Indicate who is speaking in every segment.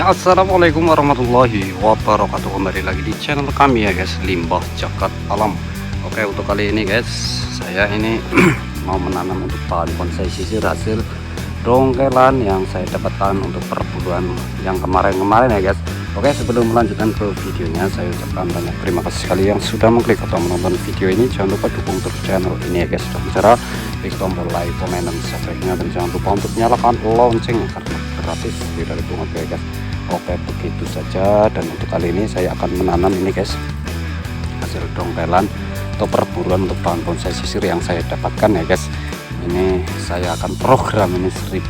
Speaker 1: Ya, assalamualaikum warahmatullahi wabarakatuh. Kembali lagi di channel kami ya guys, Limbah Jagat Alam. Oke, untuk kali ini guys, saya ini mau menanam untuk bahan bonsai sisir hasil dongkelan yang saya dapatkan untuk perburuan yang kemarin-kemarin ya guys. Oke, sebelum melanjutkan ke videonya, saya ucapkan banyak terima kasih sekali yang sudah mengklik atau menonton video ini. Jangan lupa dukung terus channel ini ya guys, dengan cara klik tombol like, komen, dan subscribe-nya, dan jangan lupa untuk nyalakan lonceng karena gratis tidak dipungut ya guys. Oke, begitu saja. Dan untuk kali ini saya akan menanam ini guys, hasil dongkelan atau perburuan untuk bahan bonsai sisir yang saya dapatkan ya guys. Ini saya akan program ini 1000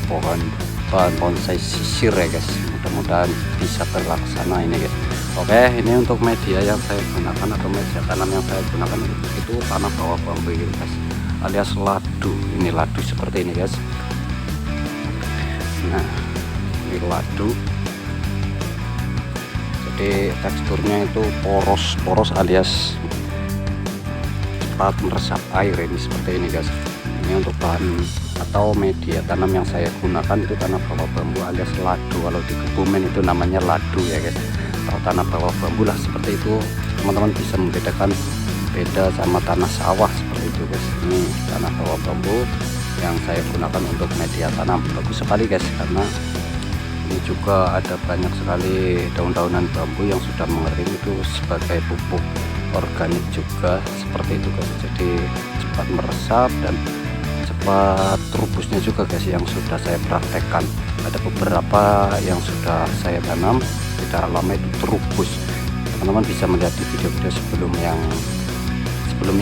Speaker 1: pohon bahan bonsai sisir ya guys. Mudah-mudahan bisa terlaksana ini guys. Oke, ini untuk media yang saya gunakan atau media tanam yang saya gunakan itu tanah bawah bambu ini guys, alias ladu. Ini ladu seperti ini guys. Nah, ini ladu, jadi teksturnya itu poros alias cepat meresap air. Ini seperti ini guys. Ini untuk bahan atau media tanam yang saya gunakan itu tanah bawah bambu alias ladu. Kalau di Kebumen itu namanya ladu ya guys, atau tanah bawah bambu lah, seperti itu. Teman-teman bisa membedakan beda sama tanah sawah seperti itu guys. Ini tanah bawah bambu yang saya gunakan untuk media tanam. Bagus sekali guys, karena ini juga ada banyak sekali daun-daunan bambu yang sudah mengering, itu sebagai pupuk organik juga seperti itu guys. Jadi cepat meresap dan cepat terubusnya juga guys, yang sudah saya praktekkan. Ada beberapa yang sudah saya tanam tidak lama itu terubus. Teman-teman bisa melihat di video-video sebelum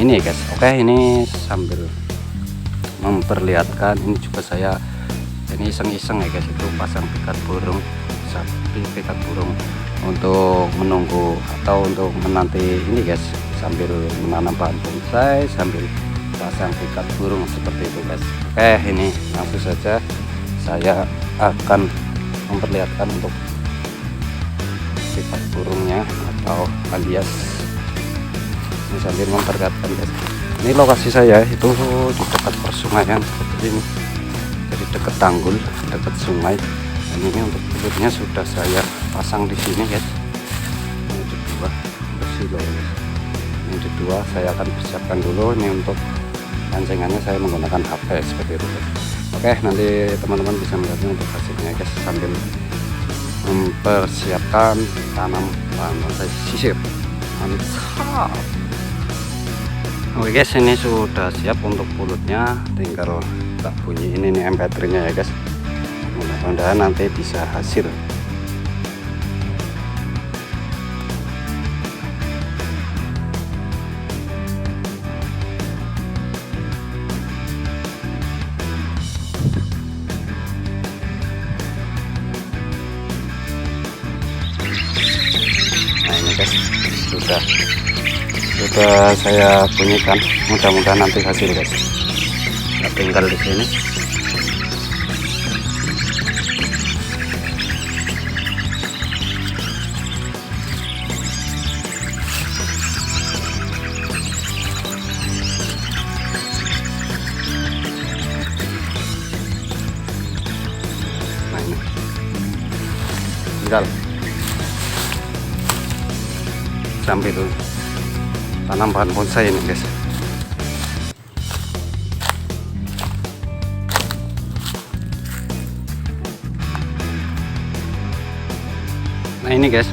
Speaker 1: ini guys. Oke, ini sambil memperlihatkan, ini juga saya ini iseng-iseng ya guys, itu pasang pikat burung, pikat burung untuk menunggu atau untuk menanti ini guys, sambil menanam bahan bonsai sambil pasang pikat burung seperti itu guys. Oke, ini langsung saja saya akan memperlihatkan untuk pikat burungnya atau alias ini sambil memperlihatkan guys. Ini lokasi saya itu di dekat persungaian seperti ini, jadi dekat tanggul, dekat sungai. Dan ini untuk belutnya sudah saya pasang di sini guys. Ini dua bersih loh. Ini dua saya akan persiapkan dulu. Ini untuk pancingannya saya menggunakan HP seperti itu guys. Oke, nanti teman-teman bisa melihatnya untuk hasilnya guys, sambil mempersiapkan tanam bahan bonsai sisir. Mantap. Oke guys, ini sudah siap untuk bulutnya, tinggal tak bunyi ini nih MP3 nya ya guys. Mudah-mudahan nanti bisa hasil. Nah ini guys, sudah saya bunyikan. Mudah-mudahan nanti hasil guys. Kita tinggal di sini. Nah ini tinggal sambil tanam bahan bonsai ini guys. Nah ini guys,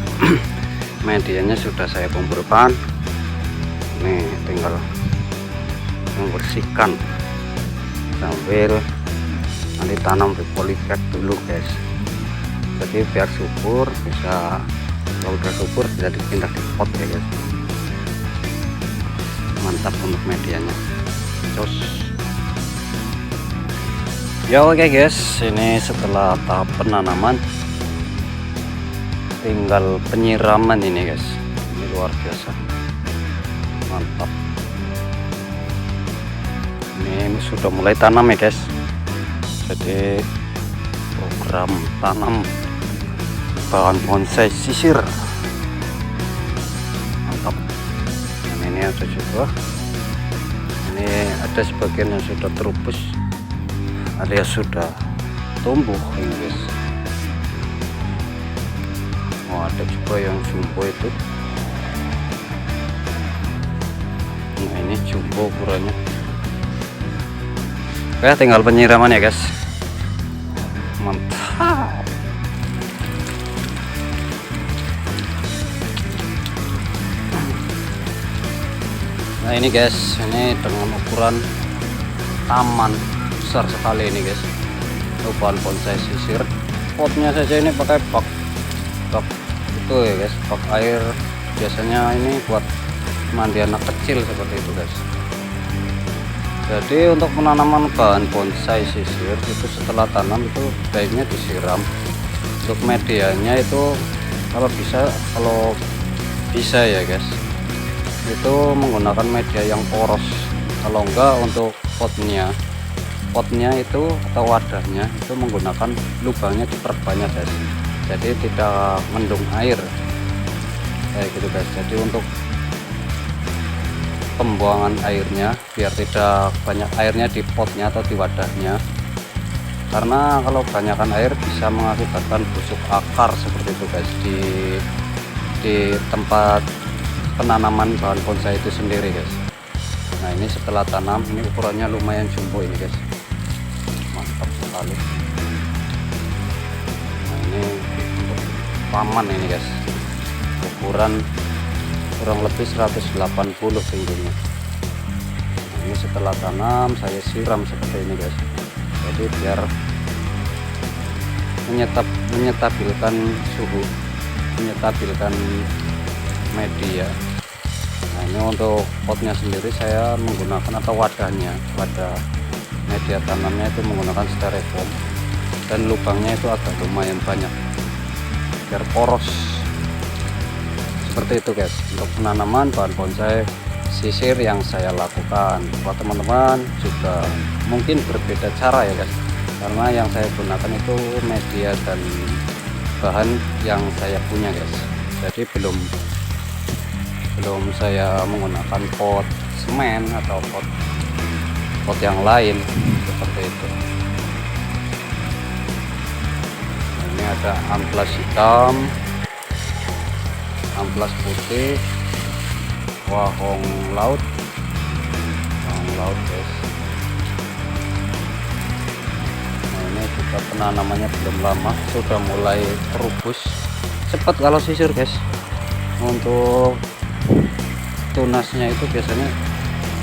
Speaker 1: medianya sudah saya kumpulkan. Nih tinggal membersihkan sambil nanti tanam di polybag dulu guys. Jadi biar subur, bisa kalau udah subur bisa dipindah di pot ya guys. Mantap untuk medianya. Cus. Ya oke guys, ini setelah tahap penanaman tinggal penyiraman ini guys. Ini luar biasa. Mantap. Ini sudah mulai tanam ya guys. Jadi program tanam bahan bonsai sisir. Mantap. Dan ini ada juga, ini ada sebagian yang sudah terubus alias sudah tumbuh ini guys. Oh, ada juga yang jumbo itu. Nah, ini jumbo ukurannya. Oke, tinggal penyiraman ya guys. Mantap. Nah ini guys, ini dengan ukuran taman besar sekali ini guys. Bahan bonsai sisir. Potnya saja ini pakai bak itu ya guys, bak air. Biasanya ini buat mandi anak kecil seperti itu guys. Jadi untuk penanaman bahan bonsai sisir itu setelah tanam itu baiknya disiram. Untuk medianya itu kalau bisa ya guys, itu menggunakan media yang poros. Kalau enggak untuk potnya itu atau wadahnya itu menggunakan lubangnya diperbanyak guys, jadi tidak mendung air kayak gitu guys. Jadi untuk pembuangan airnya biar tidak banyak airnya di potnya atau di wadahnya, karena kalau kebanyakan air bisa mengakibatkan busuk akar seperti itu guys di tempat penanaman bahan bonsai itu sendiri guys. Nah ini setelah tanam, ini ukurannya lumayan jumbo ini guys, mantap sekali. Nah ini untuk paman ini guys, ukuran kurang lebih 180 tingginya. Nah, ini setelah tanam saya siram seperti ini guys, jadi biar menyetabilkan suhu, menyetabilkan media. Nah ini untuk potnya sendiri saya menggunakan atau wadah media tanamnya itu menggunakan styrofoam, dan lubangnya itu agak lumayan banyak biar poros seperti itu guys. Untuk penanaman bahan bonsai sisir yang saya lakukan, buat teman-teman juga mungkin berbeda cara ya guys, karena yang saya gunakan itu media dan bahan yang saya punya guys. Jadi belum saya menggunakan pot semen atau pot yang lain seperti itu. Nah, ini ada amplas hitam, amplas putih, wahong laut guys. Nah ini juga penanamannya belum lama, sudah mulai terubus. Cepat kalau sisir guys. Untuk tunasnya itu biasanya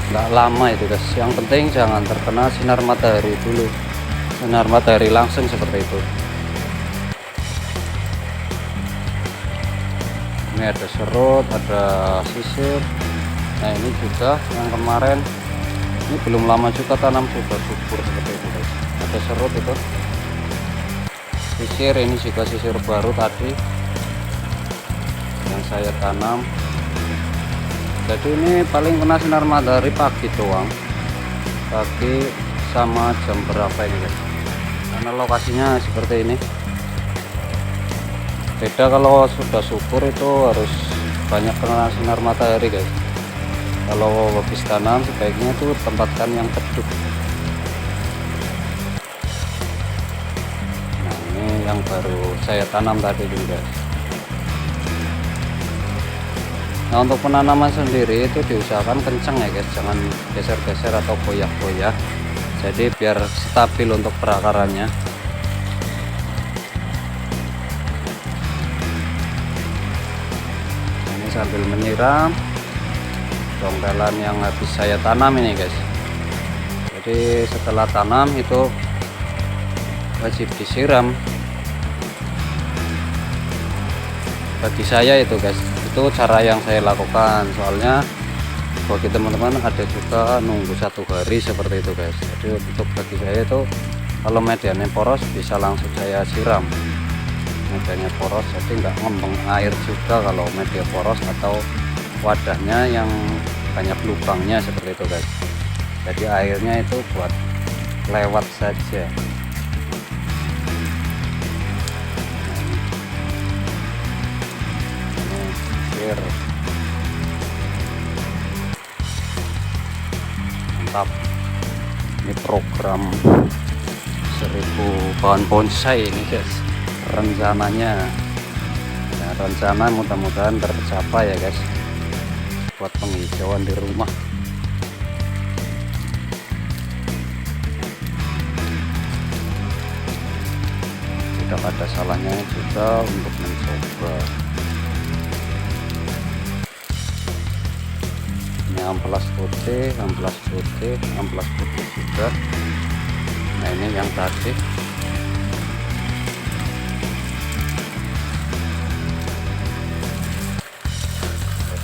Speaker 1: nggak lama itu guys, yang penting jangan terkena sinar matahari dulu, sinar matahari langsung seperti itu. Ini ada serut, ada sisir. Nah ini juga yang kemarin, ini belum lama juga tanam sudah subur seperti itu guys. Ada serut itu, sisir ini juga sisir baru tadi yang saya tanam. Jadi ini paling kena sinar matahari pagi doang, pagi sama jam berapa ini guys, karena lokasinya seperti ini. Beda kalau sudah subur itu harus banyak kena sinar matahari guys. Kalau habis tanam sebaiknya itu tempatkan yang teduh. Nah ini yang baru saya tanam tadi juga. Nah untuk penanaman sendiri itu diusahakan kencang ya guys, jangan geser-geser atau goyah-goyah, jadi biar stabil untuk perakarannya. Ini sambil menyiram dongkelan yang habis saya tanam ini guys. Jadi setelah tanam itu wajib disiram. Bagi saya itu guys, itu cara yang saya lakukan. Soalnya bagi teman-teman ada juga nunggu 1 hari seperti itu guys. Jadi untuk bagi saya itu kalau medianya poros bisa langsung saya siram. Medianya poros jadi nggak ngembang air juga kalau media poros atau wadahnya yang banyak lubangnya seperti itu guys. Jadi airnya itu buat lewat saja. Mantap. Ini program 1000 bahan bonsai ini guys, rencananya. Nah, rencana mudah-mudahan tercapai ya guys, buat penghijauan di rumah. Tidak ada salahnya juga untuk mencoba. Ini amplas putih juga. Nah ini yang tadi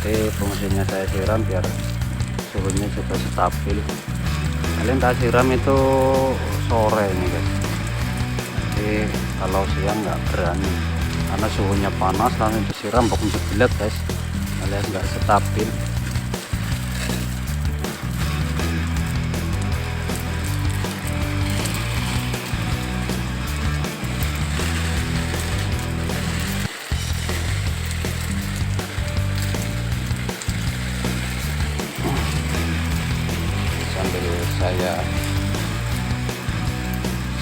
Speaker 1: jadi fungsinya saya siram biar suhunya juga stabil. Kalian tak siram itu sore ini guys, jadi kalau siang nggak berani karena suhunya panas, langsung disiram bakal jeblek guys, alias nggak stabil. Sambil saya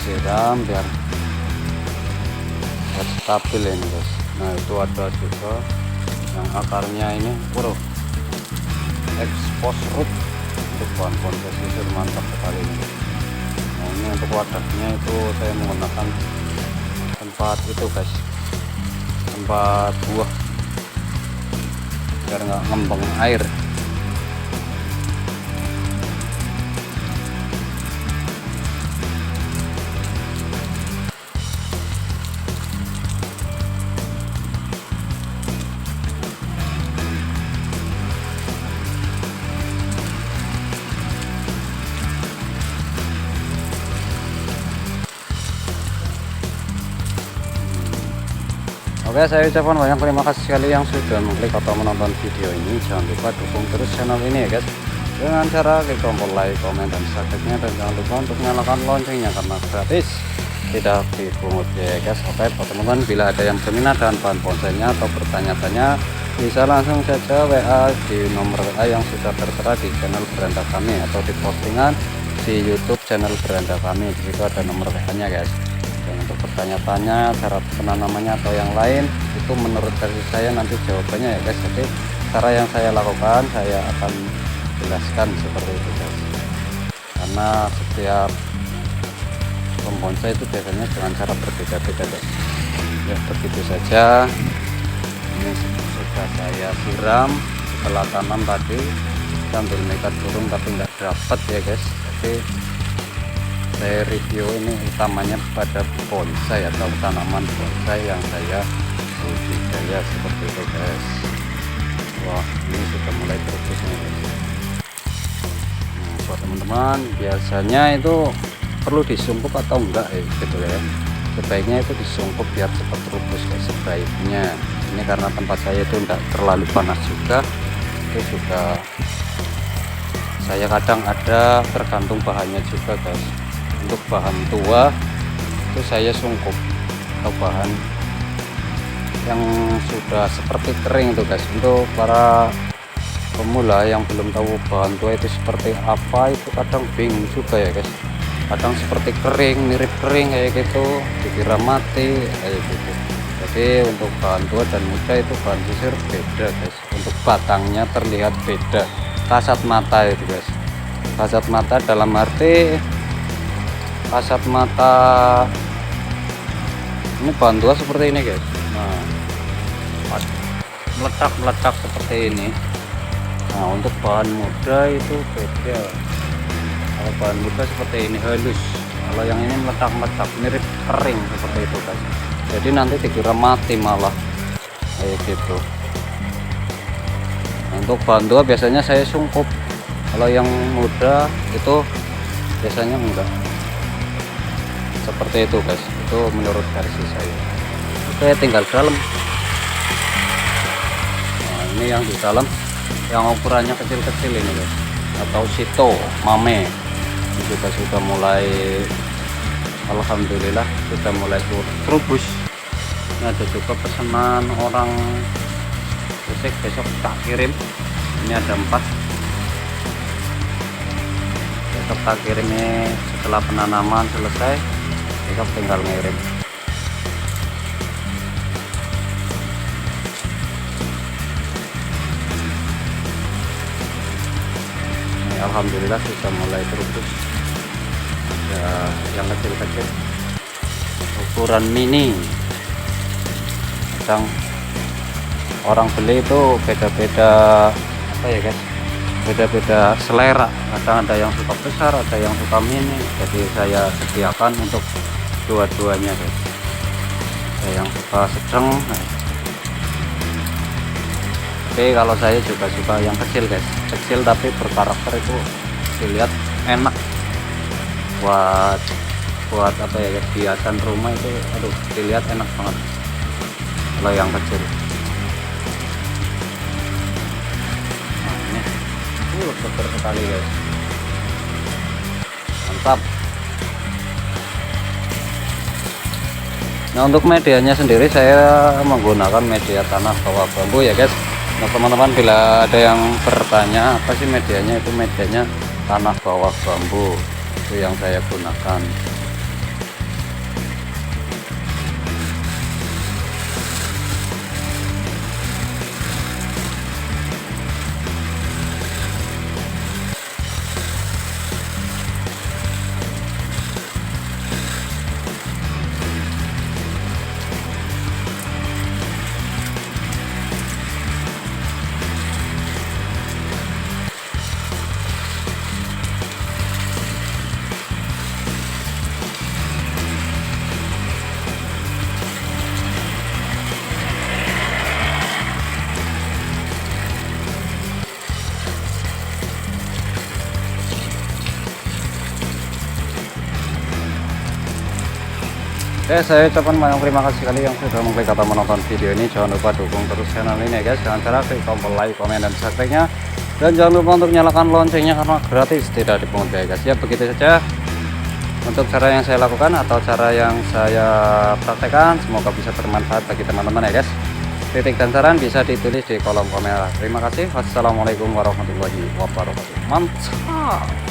Speaker 1: siram biar stabil ini guys. Nah itu ada juga yang akarnya ini expose root untuk bahan komposisi mantap sekali ini. Nah ini untuk wadahnya itu saya menggunakan tempat itu guys, tempat buah biar nggak ngembang air. Oke, saya ucapkan banyak terima kasih sekali yang sudah mengklik atau menonton video ini. Jangan lupa dukung terus channel ini ya guys, dengan cara klik tombol like, komen, dan subscribe-nya, dan jangan lupa untuk nyalakan loncengnya karena gratis, tidak dipungut ya guys. Oke teman-teman, bila ada yang berminat dan bahan bonsainya atau bertanya-tanya, bisa langsung saja WA di nomor WA yang sudah tertera di channel beranda kami atau di postingan di YouTube channel beranda kami. Di situ ada nomor WA-nya guys. Untuk bertanya-tanya cara penanamannya atau yang lain, itu menurut versi saya nanti jawabannya ya guys. Jadi cara yang saya lakukan saya akan jelaskan seperti itu guys, karena setiap pembonsai itu biasanya dengan cara berbeda-beda guys. Ya begitu saja, ini sudah saya siram setelah tanam tadi sambil nekat burung tapi nggak dapat ya guys. Jadi saya review ini utamanya pada bonsai atau tanaman bonsai yang saya budidaya seperti itu guys. Wah ini sudah mulai terus nih guys. Nah, buat teman-teman biasanya itu perlu disungkup atau enggak gitu ya, sebaiknya itu disungkup biar cepat terubus guys sebaiknya. Ini karena tempat saya itu enggak terlalu panas juga, itu juga saya kadang ada tergantung bahannya juga guys. Untuk bahan tua itu saya sungkup, atau bahan yang sudah seperti kering itu guys. Untuk para pemula yang belum tahu bahan tua itu seperti apa, itu kadang bingung juga ya guys. Kadang seperti kering, mirip kering kayak gitu, dikira mati kayak gitu. Jadi untuk bahan tua dan muda itu bahan sisir beda guys. Untuk batangnya terlihat beda, kasat mata itu guys. Kasat mata dalam arti kasat mata ini bahan tua seperti ini guys. Nah meletak seperti ini. Nah untuk bahan muda itu beda. Kalau bahan muda seperti ini halus, kalau yang ini meletak mirip kering seperti itu guys. Jadi nanti dikira mati malah kayak gitu. Nah, untuk bahan tua biasanya saya sungkup, kalau yang muda itu biasanya enggak. Seperti itu guys, itu menurut versi saya. Oke tinggal dalam. Nah ini yang di dalam yang ukurannya kecil-kecil ini guys, atau sito mame, ini juga sudah mulai, alhamdulillah sudah mulai terubus. Ini ada juga pesanan orang besok tak kirim, ini ada 4. Besok tak kirim ini setelah penanaman selesai, besok tinggal ngirim. alhamdulillah sudah mulai terbentuk ya, yang kecil-kecil ukuran mini. Kadang orang beli itu beda-beda apa ya guys, beda-beda selera. Kadang ada yang suka besar, ada yang suka mini, jadi saya sediakan untuk dua-duanya guys. Ada yang suka sedang, oke, kalau saya juga suka yang kecil guys, kecil tapi berkarakter. Itu dilihat enak buat apa ya guys, hiasan rumah itu, aduh, dilihat enak banget kalau yang kecil. Nah ini seger sekali guys, mantap. Nah untuk medianya sendiri saya menggunakan media tanah bawah bambu ya guys. Nah teman-teman, bila ada yang bertanya apa sih medianya, itu medianya tanah bawah bambu, itu yang saya gunakan. Oke, saya ucapkan banyak terima kasih sekali yang sudah mengklik atau menonton video ini. Jangan lupa dukung terus channel ini ya guys, dengan cara klik tombol like, komen, dan subscribe-nya. Dan jangan lupa untuk nyalakan loncengnya karena gratis, tidak dipungut biaya guys. Ya begitu saja untuk cara yang saya lakukan atau cara yang saya praktekkan. Semoga bisa bermanfaat bagi teman-teman ya guys. Kritik dan saran bisa ditulis di kolom komentar. Terima kasih. Wassalamualaikum warahmatullahi wabarakatuh. Mantap.